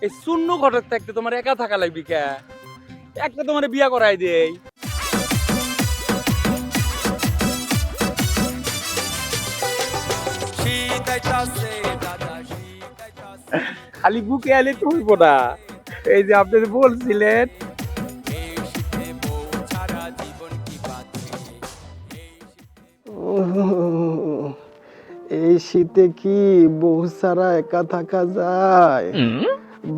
এই শূন্য ঘটক থাকতে তোমার একা থাকা লাগবে কে? একটা তোমার বিয়া করাই দেই। খালি বুকে আলে তো হইব না। এই যে আপনি যে বলছিলেন এই শীতে কি বউ ছাড়া একা থাকা যায়?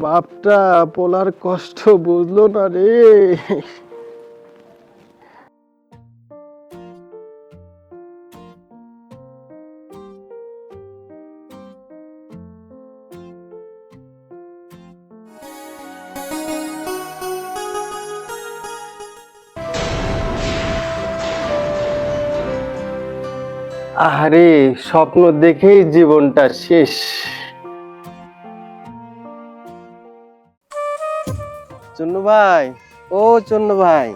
বাপটা পোলার কষ্ট বুঝলো না রে। আরে স্বপ্ন দেখেই জীবনটা শেষ। চুন্নু ভাই, ও চুন্নু ভাই,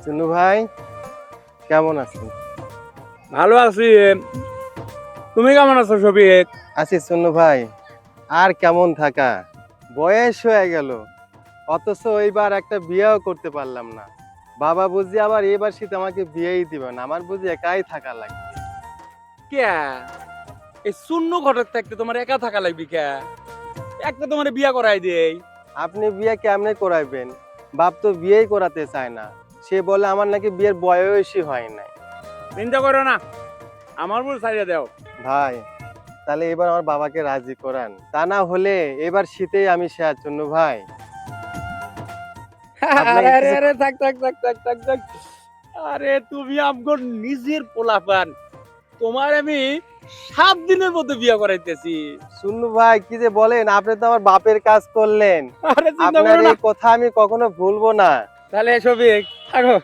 চুন্নু ভাই কেমন আছেন? ভালো আছি। তুমি কেমন আছো শফিক? আছি চুন্নু ভাই। আর কেমন থাকা, বয়স হয়ে গেল, অথচ এইবার একটা বিয়েও করতে পারলাম না। বাবা বুঝি আবার এবার শীত আমাকে বিয়েই দিবে না, আমার বুঝি একাই থাকা লাগবে। কে? এই শূন্য ঘটক থাকতে তোমার একা থাকা লাগবে কে? একটা তোমার বিয়া করাই দেই। আপনি বিয়ে কেমনে করাইবেন? বাপ তো বিয়েই করাতে চায় না, সে বলে আমার নাকি বিয়ের বয়সই হয় নাই। চিন্তা করো না, আমার বল ছাড়িয়ে দাও। ভাই তাহলে এবার আমার বাবাকে রাজি করান, তা না হলে এবার শীতেই আমি শেয়ার চুন্নু ভাই। আরে আরে আরে থাক থাক থাক থাক থাক থাক। আরে তুমি আমগো নিজের পোলাপান, তোমার আমি 7 দিনের মধ্যে বিয়া করাইতেছি। চুন্নু ভাই কি যে বলেন, আপনি তো আমার বাপের কাজ করলেন। আরে চিন্তা আপনার করো না। এই কথা আমি কখনো ভুলবো না। তাহলে শফিক থাকো।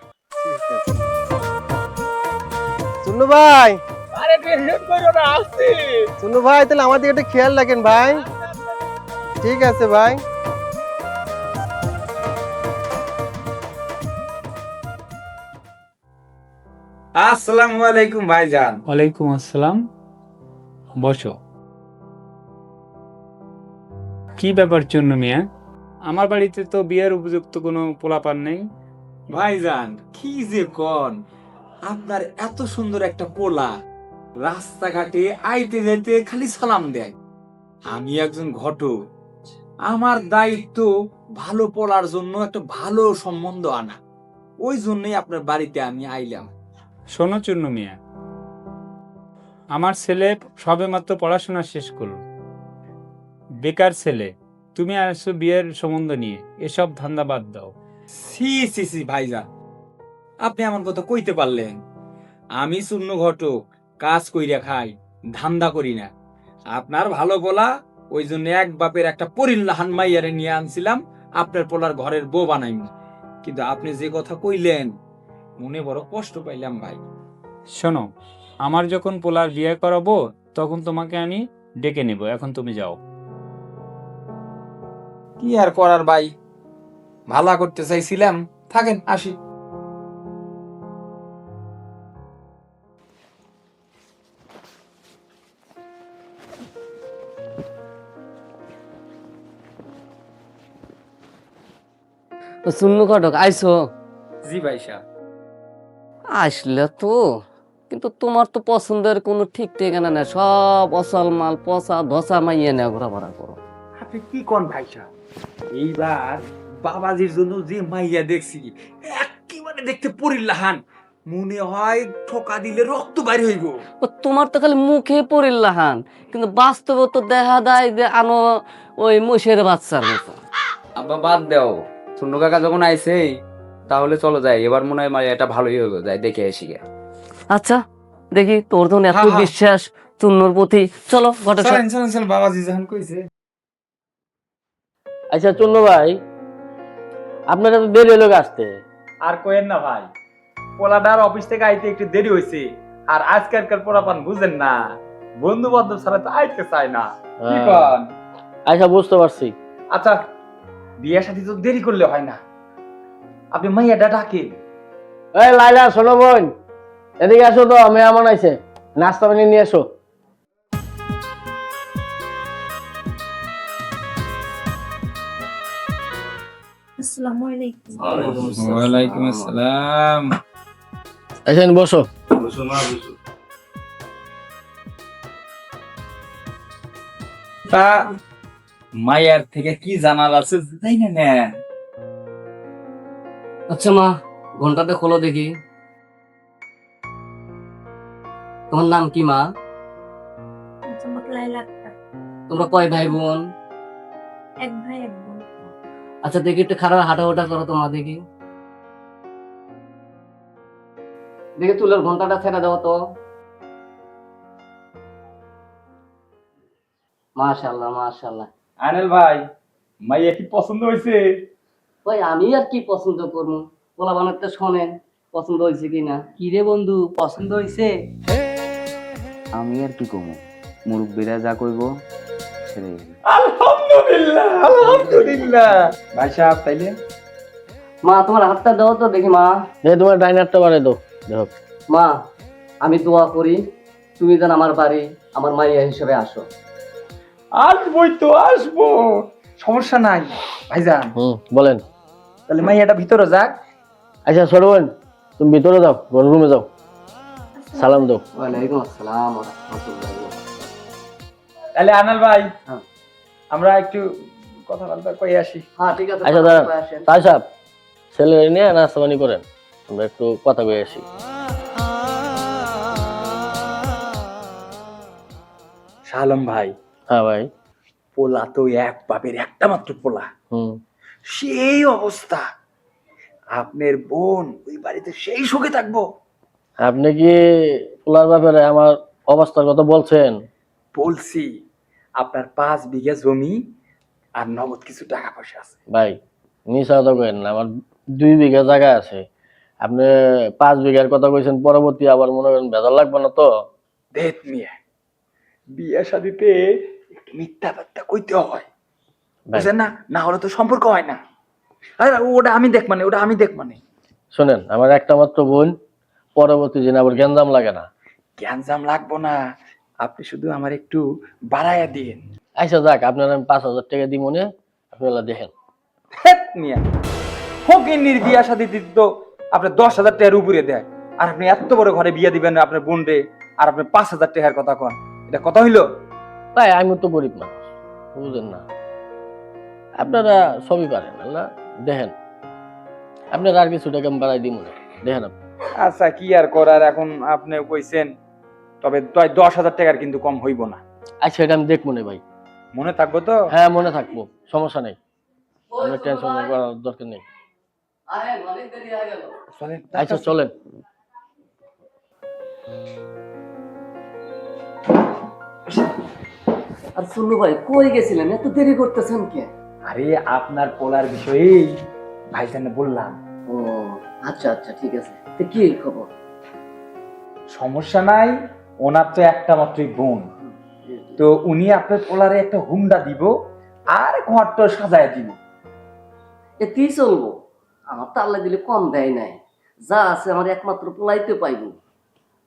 চুন্নু ভাই, আরে টেনশন করো না, আসছি। চুন্নু ভাই তাহলে আমার দিকে একটু খেয়াল রাখেন ভাই। ঠিক আছে ভাই। আসসালামু আলাইকুম ভাইজান। ওয়ালাইকুম আসসালাম, বসো। কি ব্যাপার জন্য মিয়া? আমার বাড়িতে তো বিয়ের উপযুক্ত কোনো পোলাপান নেই। ভাইজান কি যে কোন, আপনার এত সুন্দর একটা পোলা রাস্তাঘাটে আইতে যেতে খালি সালাম দেয়। আমি একজন ঘটক, আমার দায়িত্ব ভালো পোলার জন্য একটা ভালো সম্বন্ধ আনা। ওই জন্যই আপনার বাড়িতে আমি আইলাম। শোনো চুন্নু মিয়া, আমার ছেলে সবেমাত্র পড়াশোনা শেষ করলো, বেকার ছেলে। তুমি আসছো বিয়ের সম্বন্ধ নিয়ে, এসব ধান্দা বাদ দাও। সি সি সি ভাইজান, আপনি এমন কথা কইতে পারলেন? আমি শূন্য ঘটক, কাজ কইরা খাই, ধান্দা করি না। আপনার ভালো পোলা, ওই জন্য এক বাপের একটা পরিল্লাহান মাইয়ারে নিয়ে আনছিলাম আপনার পোলার ঘরের বউ বানাইম। কিন্তু আপনি যে কথা কইলেন, মনে বড় কষ্ট পাইলাম ভাই। শোনো, আমার যখন পোলার বিয়ে করাবো তখন তোমাকে আমি ডেকে নেব, এখন তুমি যাও। কি আর করার ভাই, ভালা করতে চাইছিলাম, থাকেন আসি। শূন্য ঘটক আইসো? জি ভাই সাহেব। আসলে তো, কিন্তু তোমার তো পছন্দের কোনো ঠিক ঠিকানা নেই, সব অসল মাল পচা ধসা মাইয়ে নেওয়া ঘোরাফেরা করো। আপনি কি কোন ভাই সাহেব? এইবার বাবাজির জন্য যে মাইয়া দেখছি, একেবারে দেখতে পরিল্লাহান, মনে হয় ঠোকা দিলে রক্ত বাইর হইব। ও তোমার তো খালি মুখে পড়িল্লাহান, কিন্তু বাস্তবে তো দেখা দেয় যে আনো ওই মোষের বাচ্চার মতো। আব্বা বাদ দাও, শূন্য কাকা যখন আইছে তাহলে চলো যাই, এবার মনে হয় মায়া এটা ভালোই হবে, যাই দেখে আসি গে। আচ্ছা দেখি, তোর তো এত হ্যাঁ, হ্যাঁ। বিশ্বাস চুন্নর প্রতি, চলো ঘটক সাহেব। চলেন চলেন চলেন, বাবাজি যখন কইছে। আচ্ছা চুন্নু ভাই, আপনারা তো দেরি হলো আসতে। আর কইেন না ভাই, পোলাডার অফিস থেকে আইতে একটু দেরি হইছে। আর আজকালকার পোলাপান বুঝেন না, বন্ধু বান্ধব ছাড়া তো আইতে চায় না। কি কন? আচ্ছা বুঝতে পারছি। আচ্ছা, বিয়ের সাথে তো দেরি করলে হয় না, আপনি মাইয়াটা ডাকেন। এই লাইলা, শোনো বোন, এদিকে আসো তো, মেহমান আইছে, নাস্তা পানি নিয়ে এসো। আসসালামু আলাইকুম। ওয়ালাইকুম আসসালাম। আসেন বসো। তা মায়ের থেকে কি জানার আছে তাই না না? আচ্ছা মা, ঘন্টাটা খোলো দেখি। তোমার নাম কি মা? মোহাম্মদ লাইলা আক্তার। তোমরা কয় ভাই বোন? এক ভাই এক বোন। আচ্ছা দেখি একটু খারাপ হাঁটাহুটা করো তোমরা দেখি। দেখি চুলের ঘন্টাটা ছেড়ে দাও তো। মাশাআল্লাহ মাশাআল্লাহ। আনিল ভাই, মাইয়া কি পছন্দ হয়েছে? ভাই আমি আর কি পছন্দ করবো, পোলা বানাতে শোনেন পছন্দ হয়েছে কিনা। কি রে বন্ধু, পছন্দ হইছে? আমি আর কি কমু, মুরব্বীরা যা কইবো সেটাই হইবে। আলহামদুলিল্লাহ আলহামদুলিল্লাহ। ভাই সাহেব তাইলে মা তোমার হাতটা দাও তো দেখি মা। তোমার ডাইনারটা বাড়াই দাও দেখো। মা আমি দোয়া করি তুমি যেন আমার বাড়ি আমার মাইয়া হিসেবে আসো। আসবোই তো আসবো, সমস্যা নাই ভাইজান। বলেন। তাহলে মাইয়াটা ভিতরে যাক। আচ্ছা ছোট বোন তুমি ভিতরে যাও, রুমে যাও, সালাম দাও। ওয়ালাইকুম আসসালাম ওয়া রাহমাতুল্লাহি ওয়া বারাকাতুহু। তাহলে আনাল ভাই, হ্যাঁ। আমরা একটু কথাবার্তা কই আসি। হ্যাঁ ঠিক আছে। আচ্ছা দাঁড়ান, তাই সাহেব ছেলে নিয়ে নাস্তা পানি করেন, আমরা একটু কথা কয়ে আসি। শালম ভাই, হ্যাঁ ভাই। পোলা তো এক বাপের একটা মাত্র পোলা, সেই অবস্থা। আপনার বোন ওই বাড়িতে সেই সুখে থাকবো। আপনি কি পোলার ব্যাপারে আমার অবস্থার কথা বলছেন? বলছি, আপনার 5 বিঘা জমি আর নগদ কিছু টাকা পয়সা আছে। ভাই মিশা কথা কইেন না, আমার 2 বিঘা জায়গা আছে। আপনি 5 বিঘার কথা কইছেন, পরবর্তী আবার মনে করেন ভেজাল লাগবে না তো? দেখ মিয়া, বিয়ে শাদিতে একটু মিথ্যা বার্তা কইতে হয়, বুঝছেন না? না হলে তো সম্পর্ক হয় না। আরে ওটা আমি দেখ মানে, ওটা আমি দেখ মানে। শোনেন, আমার একটা মাত্র বোন, পরবর্তী দিন আবার গ্যাঞ্জাম লাগে না। গ্যাঞ্জাম লাগবো না, আপনি শুধু আমার একটু বাড়াইয়া দিন। আচ্ছা যাক, আপনার আমি 5,000 টাকা দিই মনে, আপনারা দেখেন। হেৎ মিয়া, ফকিন্নির বিয়া শাদি দিতে তো আপনার 10,000 টাকার উপরে দেয়, আর আপনি এত বড় ঘরে বিয়া দিবেন আপনার বোন রে, আর আপনি 5,000 টাকার কথা কন, এটা কথা হইলো? ভাই আমি তো গরিব মানুষ, বুঝেন না? আপনারা সবই পারেন, আল্লাহ দেখেন। আপনারা আর কিছু টাকা আমি বাড়াই দিই মনে, দেখেন আপনি। আচ্ছা কি আর করার, এখন আপনি কইছেন, তবে 10,000 টাকার কিন্তু কম হইব না। আচ্ছা এটা আমি দেখবো না ভাই। মনে থাকবো তো? হ্যাঁ মনে থাকবো, সমস্যা নেই, আপনার টেনশন করার দরকার নেই। আরে অনেক দেরি হয়ে গেল। চলেন। আচ্ছা চলেন। আর সুন্নু ভাই কই গেছিলেন, এত দেরি করতেছেন কে? আরে আপনার পোলার বিষয়েই ভাইজানে বললাম। ও আচ্ছা আচ্ছা ঠিক আছে, তো কি খবর? সমস্যা নাই, ওনার তো একটা মাত্রই বোন, তো উনি আপনার পোলারে একটা হুন্ডা দিব আর ঘরটা সাজায় দিব। এতেই চলবো, আমার তো আল্লাহ দিলে কম দেয় নাই, যা আছে আমার একমাত্র পোলাইতে পাইবো।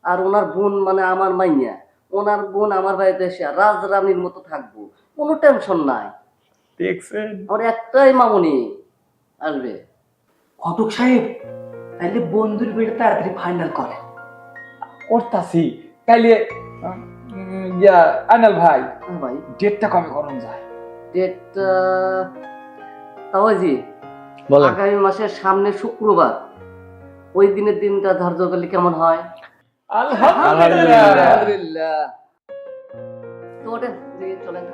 আর ওনার বোন মানে আমার মাইয়া, ওনার বোন আমার বাড়িতে এসে রাজরানীর মতো থাকবো, কোনো টেনশন নাই। দেখছেন? আমার একটাই মামুনি আসবে। ঘটক সাহেব, তাইলে বন্ধুর বিয়েটা তাড়াতাড়ি ফাইনাল করে। করতাছি। তাইলে ইয়া আনাল ভাই, হ্যাঁ ভাই, ডেটটা কবে করুন যায়? ডেটটা তাওয়াজি বলেন। আগামী মাসের সামনে শুক্রবার, ওই দিনের দিনটা ধার্য করলে কেমন হয়? আলহামদুলিল্লাহ। আলহামদুলিল্লাহ। তো ওঠেন, দেখি চলেন।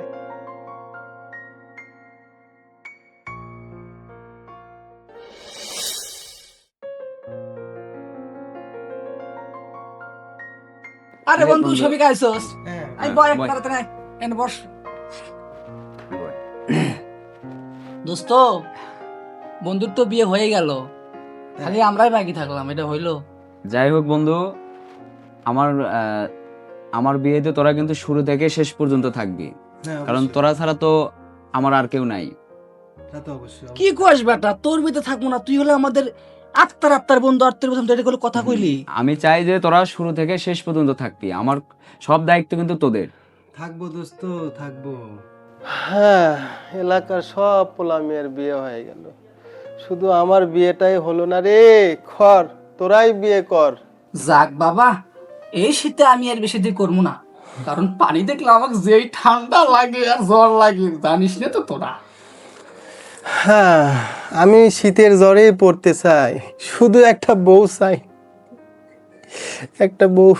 আরে বন্ধু ছবি গাইছস, আই বয় এক তাড়াতাড়ি এনে বস। দোস্ত, বন্ধুর তো বিয়ে হয়ে গেল, খালি আমরাই বাকি থাকলাম, এটা হইলো? যাই হোক বন্ধু, আমার বিয়েতে তোরা কিন্তু শুরু থেকে শেষ পর্যন্ত থাকবি, কারণ তোরা ছাড়া তো আমার আর কেউ নাই। কি কইস বেটা, তোর বিয়েতে থাকবো না? তুই হলে আমাদের আত্মার বন্ধু, আত্মার প্রথম এটা কোনো কথা কইলি? আমি চাই যে তোরা শুরু থেকে শেষ পর্যন্ত থাকবি, আমার সব দায়িত্ব কিন্তু তোদের। থাকবো দোস্ত থাকবো। হ্যাঁ, এলাকার সব পোলা মেয়ের বিয়ে হয়ে গেল, শুধু আমার বিয়েটাই হলো না রে। কর, তোরাই বিয়ে কর। যাক বাবা, এই শীতে আমি আর বেশি দিন করবো না, কারণ পানি দেখলে আমাকে যেই ঠান্ডা লাগে আর জ্বর লাগে জানিস না তো তোরা। হ্যাঁ, আমি শীতের জ্বরেই পড়তে চাই, শুধু একটা বউ চাই, একটা বউ।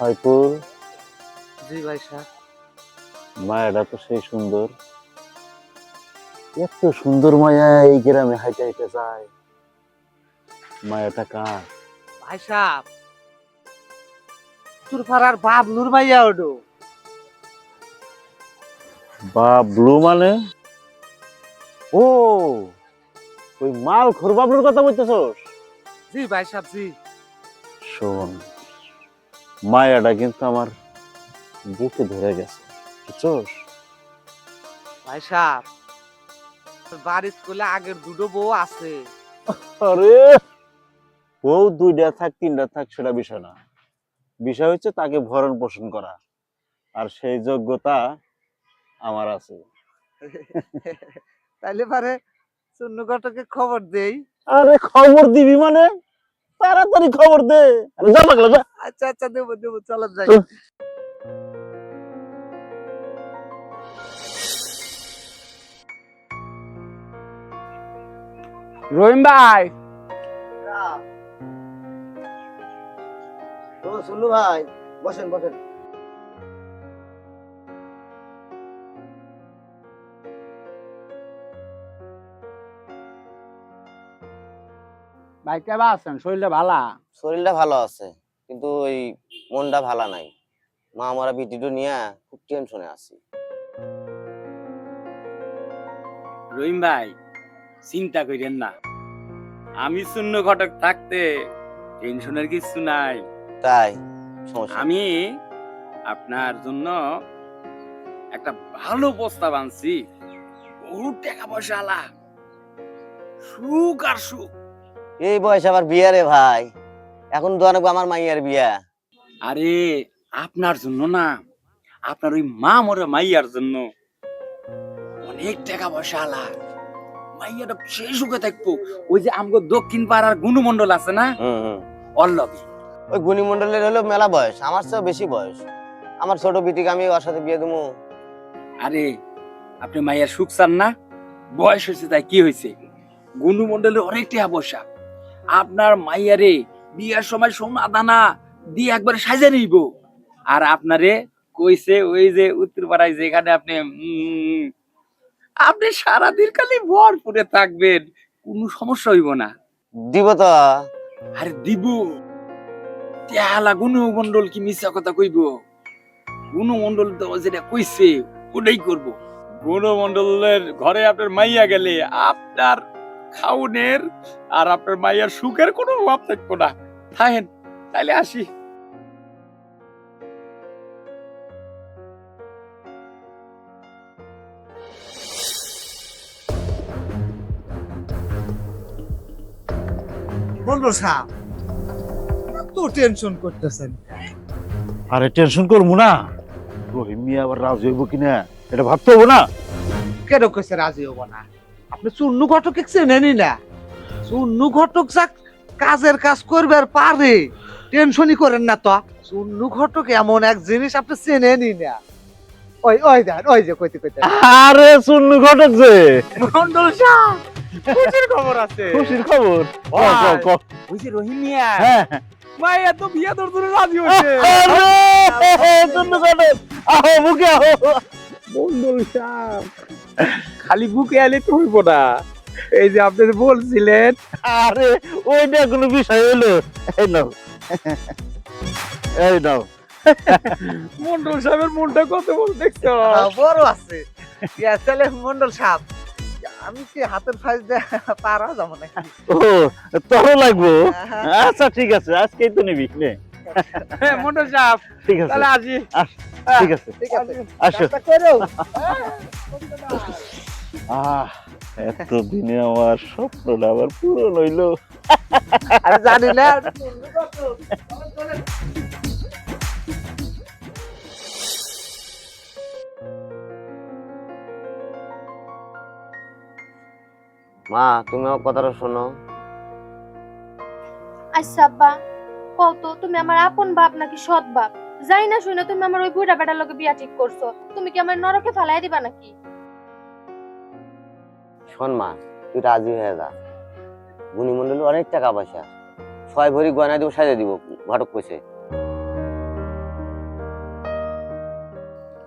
সাইফুল, জি ভাই সাহেব। মায়াটা তো সেই সুন্দর, এত সুন্দর মায়া এই গ্রামে হাইটে হাইটে যায়। মায়াটা কার? ভাই সাহেব, তোর পাড়ার বাবলুর ভাইয়া ওডো। বাবলু মানে? ও, ওই মাল খোর বাবলুর কথা বলতেছস? জি ভাই সাহেব, জি। শোন, মায়াটা কিন্তু আমার বুকে ধরে গেছে, বুঝছস? ভাই সাহেব, বাড়ির কোলে আগের দুটো বউ আছে। আরে, বউ দুইটা থাক তিনটা থাক সেটা বিষয় না, বিষয় হচ্ছে তাকে ভরণ পোষণ করা, আর সেই যোগ্যতা আমার আছে। তাইলে পারে চুন্নু ঘটকে খবর দেই। আরে খবর দিবি মানে? তাড়াতাড়ি খবর দে। আরে যা পাগলা যা। আচ্ছা আচ্ছা, দেবো দেবো, চলো যাই। চল। রহিম ভাই, চুন্নু ভাই, বসেন বসেন। ভাই কেবা আছেন? শরীরটা ভালা? শরীরটা ভালো আছে, কিন্তু ওই মনটা ভালো নাই। মা মরা বিটিটো নিয়ে খুব টেনশনে আছি। রহিম ভাই, চিন্তা করেন না, আমি শূন্য ঘটক থাকতে টেনশনের কিছু নাই। তাই সমস্যা নেই। আমি আপনার জন্য একটা ভালো প্রস্তাব আনছি, বহু টাকা পয়সা আলা, সুখ আর সুখ। এই বয়স আবার বিয়া রে ভাই, এখন তো অনেক আমার মাইয়ার বিয়া। আরে আপনার জন্য না, আপনার ওই মা মরে মাইয়ার জন্য অনেক টাকা পয়সা আলা, মাইয়াটা সে সুখে থাকবো। ওই যে আমগো দক্ষিণ পাড়ার গুণমন্ডল আছে না, অল্লবি। ওই গুণীমণ্ডলের হলো মেলা বয়স, আমার চেয়ে বেশি বয়স। আমার ছোট বিটিকে আমি ওর সাথে বিয়ে দেবো। আরে আপনি মাইয়ার সুখ চান না? বয়স হয়েছে তাই কি হয়েছে, গুণমন্ডলের অনেক টাকা পয়সা। আপনার মাইয়ারে বিয়ার সময় সোনা দানা দিয়ে একবারে সাজে নিব। আর আপনারে কইছে ওই যে উত্তর পাড়ায় যেখানে আপনি আপনি সারাদিন খালি ভরপুরে থাকবেন, কোনো সমস্যা হইব না। দিব তো। আরে দিব, তেহালা গুণমন্ডল কি মিথ্যা কথা কইব? গুণমন্ডল তো যেটা কইছে ওটাই করব। গুণমন্ডলের ঘরে আপনার মাইয়া গেলে আপনার খাউনের আর আপনার মাইয়ার সুখের কোনো অভাব থাকবো না। থাকেন, তাইলে আসি। বলবো সাহেব, এত টেনশন করতেছেন? আরে টেনশন করবো না, রহিম মিয়া আবার রাজি হইব কিনা এটা ভাবতে হবো না। কেন কইছে রাজি হবো না? আপনি চুন্নু ঘটক চেনেনি না? চুন্নু ঘটক যা কাজের কাজ করবে আর পারে, টেনশনই করেন না তো। চুন্নু ঘটক এমন এক জিনিস আপনি চেনেনি না। ওই ওই দেন, ওই যে কইতে কইতে। আরে শুনলু ঘটক যে মন্ডল সাহেব, খুশির খবর আছে। খুশির খবর? ওই যে রহিম মিয়া হ্যাঁ, মাইয়া তো বিয়া তোর জন্য রাজি হয়েছে। আরে শুনলু ঘটক, আহো বুকে আহো। মন্ডল সাহেব, খালি বুকে আলে তো হইব না, এই যে আপনি যে বলছিলেন। আরে ওইটা কোনো বিষয় হলো? এই নাও, এই নাও। মন্ডল সাহেবের মনটা কত বড় দেখছো? বড় আছে তাহলে মন্ডল সাহেব, আমি কি হাতের ফাইজ পারা যাবো নাকি? ও, তোরও লাগবো? আচ্ছা ঠিক আছে, আজকেই তো নিবি নে। হ্যাঁ মন্ডল সাহেব, ঠিক আছে, তাহলে আজি। ঠিক আছে, ঠিক আছে, আসো। কাজটা করো। এতদিনে আমার স্বপ্নটা আবার পূরণ হইলো। আমি জানি না। মা তুমি আমার কথাটা শোনো। আচ্ছা আব্বা, কত তুমি আমার আপন বাপ নাকি সৎ বাপ? যাই না শুনে তুমি আমার ওই বুড়া বেটার লগে বিয়া ঠিক করছো। তুমি কি আমার নরকে ফালাই দিবা নাকি? শোন মা, তুই রাজি হয়ে যা। গুণিমন্ডল অনেক টাকা পয়সা, 6 ভরি গয়না দিব, সাজিয়ে দিব, ঘটক কইছে।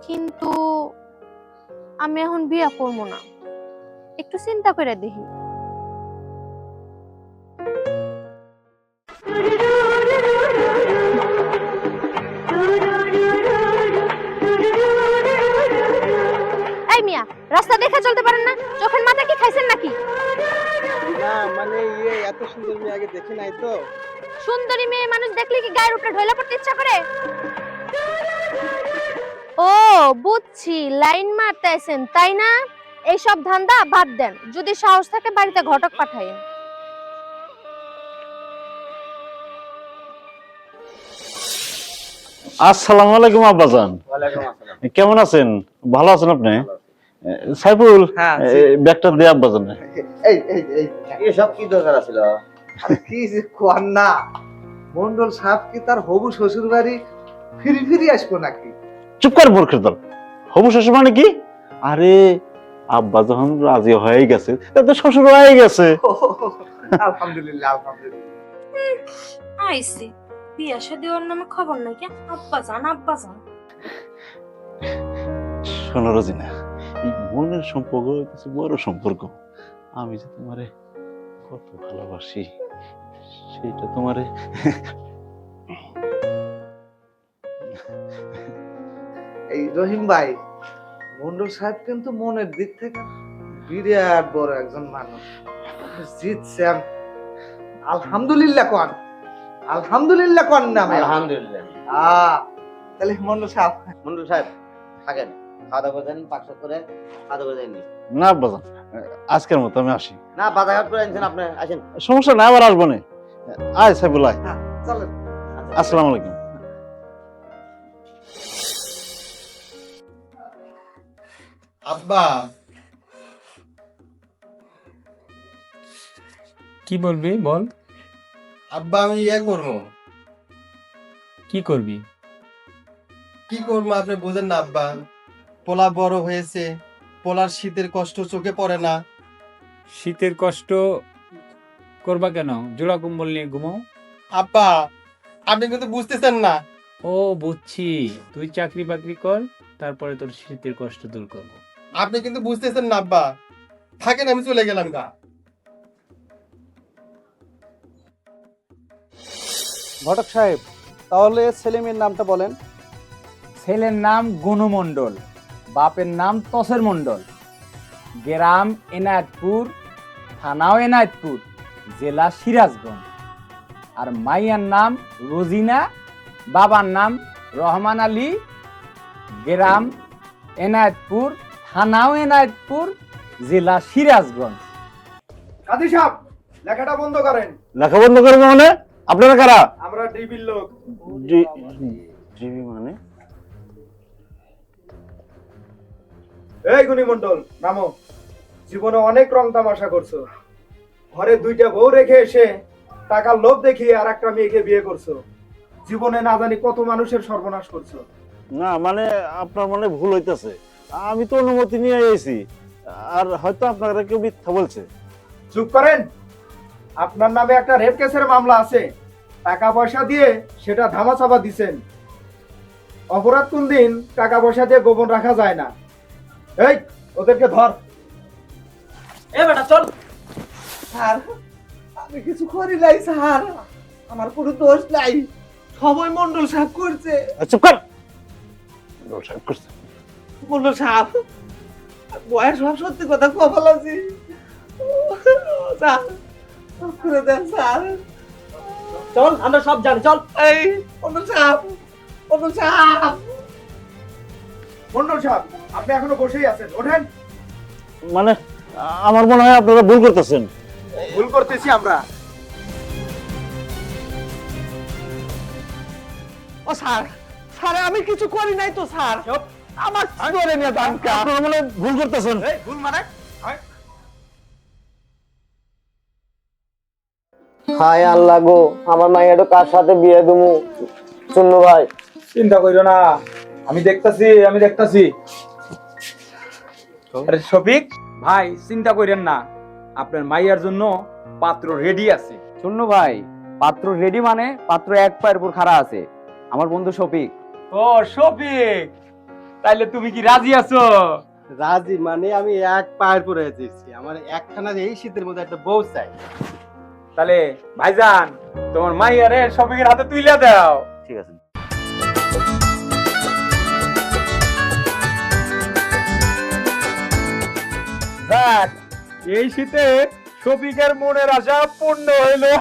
কিন্তু আমি এখন বিয়া করবো না, একটু চিন্তা করে দেখি। এই মিয়া, রাস্তা দেখে চলতে পারেন না? চোখের মাথা কি খাইছেন নাকি? না মানে এত সুন্দর মেয়ে আগে দেখি নাই তো। সুন্দরী মেয়ে মানুষ দেখলে কি গায়ের উপরে ঢইলা পড়তে ইচ্ছা করে? ও বুঝছি, লাইন মারতেছেন তাই না? এইসব ধান্দা বাদ দেন, যদি সাহস থাকে বাড়িতে ঘটক পাঠাইন। আসসালামু আলাইকুম আব্বাজান। কেমন আছেন? ভালো আছেন আপনি? সাইফুল, হ্যাঁ, ব্যাগটা দে আব্বাজান। এই এই এই এসব কি দরকার ছিল? আরে কি যে কোন না, মন্ডল সাহেব কি তার হবু শ্বশুর বাড়ি ফিরি ফিরি আসবো নাকি? চুপ কর মূর্খের দল। হবু শ্বশুর মানে কি? আরে আব্বা যখন রাজি হয়ে গেছে তাতে শ্বশুর হয়ে গেছে। আলহামদুলিল্লাহ আলহামদুলিল্লাহ। আইসি বিয়া শাদী ওর নামে খবর নাই কি? আব্বা জান আব্বা জান। শোনো রোজিনা, এই মনের সম্পর্ক কিছু বড় সম্পর্ক। আমি যে তোমারে কত ভালোবাসি সেটা তোমারে। এই রহিম ভাই, মন্ডল সাহেব কিন্তু মনের দিক থেকে বিরাট বড় একজন মানুষ। জিতছেন, আলহামদুলিল্লাহ কোন, আলহামদুলিল্লাহ কোন না ভাই? আলহামদুলিল্লাহ। তাহলে মন্ডল সাহেব, মন্ডল সাহেব থাকেন, খাওয়া দাওয়া করে দেন, পাকশাক করে খাওয়া দাওয়া করে দেননি। না আব্বাজান, আজকের মতো আমি আসি। না বাজারঘাট করে আনছেন আপনি, আসেন। সমস্যা না, আবার আসবো না। আয় সাইফুল আয়। চলেন। আসসালামু আলাইকুম। আব্বা, কি বলবি বল? আব্বা আমি করবো। কি করবি? কি করবো আপনি বুঝেন না আব্বা। পোলা বড় হয়েছে, পোলার শীতের কষ্ট চোখে পড়ে না। শীতের কষ্ট করবা কেন? জোড়া কম্বল নিয়ে ঘুমাও। আব্বা আপনি কিন্তু বুঝতেছেন না। ও বুঝছি, তুই চাকরি বাকরি কর, তারপরে তোর শীতের কষ্ট দূর করবো। আপনি কিন্তু বুঝতেছেন না আব্বা। থাকেন, আমি চলে গেলাম গা। ঘটক সাহেব, তাহলে ছেলে মেয়ের নামটা বলেন। ছেলের নাম গনু মণ্ডল, বাপের নাম তসের মণ্ডল, গ্রাম এনায়তপুর, থানাও এনায়তপুর, জেলা সিরাজগঞ্জ। আর মাইয়ার নাম রোজিনা, বাবার নাম রহমান আলী, গ্রাম এনায়তপুর, থানাও এনায়তপুর, জেলা সিরাজগঞ্জ। কাজী সাহেব, লেখাটা বন্ধ করেন। লেখা বন্ধ করবো মানে? আপনারা কারা? আমরা ডিবির লোক। জিবি মানে? এই গুণী মন্ডল, নামো। জীবনে অনেক রং তামাশা করছো, ঘরে 2টা বউ রেখে এসে টাকার লোভ দেখিয়ে আর একটা মেয়েকে বিয়ে করছো। জীবনে না জানি কত মানুষের সর্বনাশ করছো। না মানে আপনার মনে ভুল হইতেছে। আমি তো অনুমতি নিয়ে এসেছি, আর হয়তো আপনারা কেউ মিথ্যা বলছে। চুপ করেন। আপনার নামে একটা রেপ কেসের মামলা আছে, টাকা পয়সা দিয়ে সেটা ধামাচাপা দিছেন। অপরাধ কোন দিন টাকা পয়সা দিয়ে গোপন রাখা যায় না। এই ওদেরকে ধর। এ বেটা চল। স্যার আমি কিছু করি নাই স্যার, আমার কোনো দোষ নাই, সবাই মন্ডল সাহেব করছে। চুপ কর। মন্ডল সাহেব করছে। মন্ডল সাহেব বয়স সব সত্যি কথা কপাল আছি স্যার, মাফ করে দেন স্যার। চল আমরা সব জানি, চল। এই মন্ডল সাহেব, মন্ডল সাহেব, মন্ডল সাহেব আপনি এখনো বসেই আছেন, ওঠেন। মানে আমার মনে হয় আপনারা ভুল করতেছেন। ভুল করতেছি আমরা। ও স্যার, স্যার আমি কিছু করি নাই তো স্যার, আমার করে নিয়ে দামকা। আপনারা মনে হয় ভুল করতেছেন। এই ভুল মানে? হায় আল্লাহ গো, আমার মাইয়াটা কার সাথে বিয়ে দেবো? চুন্নু ভাই, চিন্তা করিও না, আমি দেখতাছি। আরে শফিক ভাই, চিন্তা করেন না, আপনার মাইয়ার জন্য পাত্র রেডি আছে। শূন্য ভাই, পাত্র রেডি মানে পাত্র এক পায়ের উপর খাড়া আছে, আমার বন্ধু শফিক। ও শফিক, তাইলে তুমি কি রাজি আছো? রাজি মানে আমি এক পায়ের পরে দিচ্ছি, আমার একখানা এই শীতের মধ্যে একটা বউ চাই। তাহলে ভাইজান তোমার মাইয়ারে শফিকের হাতে তুইলা দাও। ঠিক আছে। দেখ, এই শীতে শফিকের মনের আশা পূর্ণ হইলো।